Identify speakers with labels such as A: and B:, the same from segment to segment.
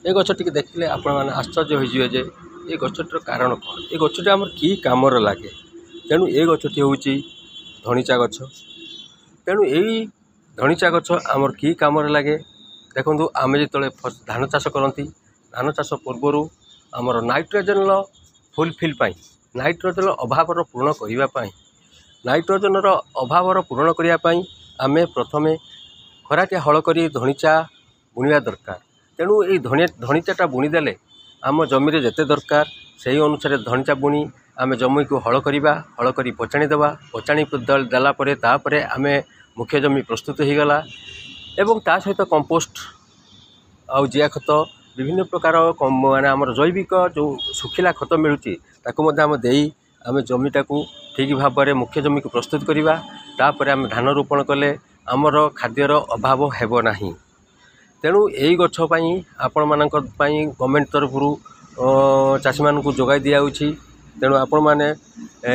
A: ए गछटी देखिले आपण मैंने आश्चर्य होइजिवे जे ए गछटीर कारण कौन ए गछटी आमर कि कामर लगे। तेणु ए गछटी हूँ धणीचा गछ। तेणु यही धणीचा गछ आमर कि कामर लगे देखु आम जो धान चाष करती धान चाष पूर्वर आमर नाइट्रोजेन फुलफिल नाइट्रोजेन अभाव पूर्ण करने नाइट्रोजेन अभाव पूरण करने आम प्रथमे खराटिया हल कर धणीचा बुणवा दरकार। तेणु ये धणीचाटा बुणीदेले आम जमी जिते दरकार से अनुसार धणीचा बुणी आम जमी को हल करवा हल कर पचाणी देवा पचाणी देलापर आम मुख्य जमी प्रस्तुत हो गला एवं ता सहित कंपोस्ट आउ जिया खत विभिन्न प्रकार माने आमर जैविक जो सुखिला खत मिलूँ आम देई आम जमीटा को ठीक भाव में मुख्य जमी को प्रस्तुत करवा तापर आम धान रोपण कले आमर खाद्यर अभाव हेब नाही। तेणु यही गछपाई आपण मानक गवर्नमेंट तरफ चाषी मान जोगाई दिखाई। तेणु आपण मैंने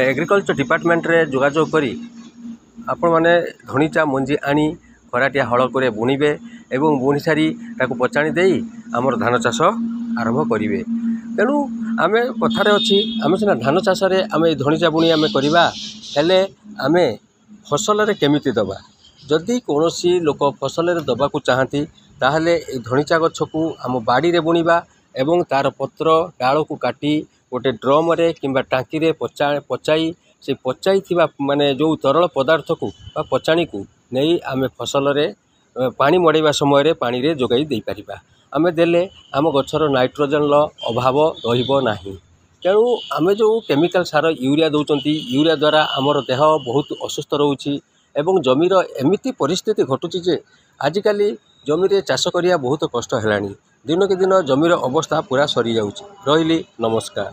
A: एग्रीकल्चर डिपार्टमेंट रे जोगाजोग करी आपण मैंने धणीचा मंजी आनी खराटिया हल कर बुणवे एवं बुणी सारी ताको पचाणी देई आमर धान चाष आरंभ करेंगे। तेणु आम कथार अच्छी आम सीना धान चाष आम धणीचा बुणी आम करवा हेले आम फसल केमिति दबा जदि कौन लोक फसल दबा को चाहती ताहले धणीचा गछ को आम बाड़ी रे बुणवा एवं तार पत्र डाल को काटी गोटे ड्रम रे किंबा टांकी रे पचाई से पचाई थिबा माने जो तरल पदार्थ को पचाणी को नहीं आम फसल रे पानी मड़ेवा समय पानी रे जोगाई दे पारिबा आम देले आम गछर नाइट्रोजेन अभाव रहिबो नाही। तेणु आम जो केमिकल सार यूरिया दौरान यूरिया द्वारा आमर देह बहुत असुस्थ रोची एवं जमीर एमिति परिस्थिति घटुची जे आजिकाली जमी चाष करिया बहुत कष्ट हेलानी दिन के दिन जमीर अवस्था पूरा सरी जाउची। रहिली नमस्कार।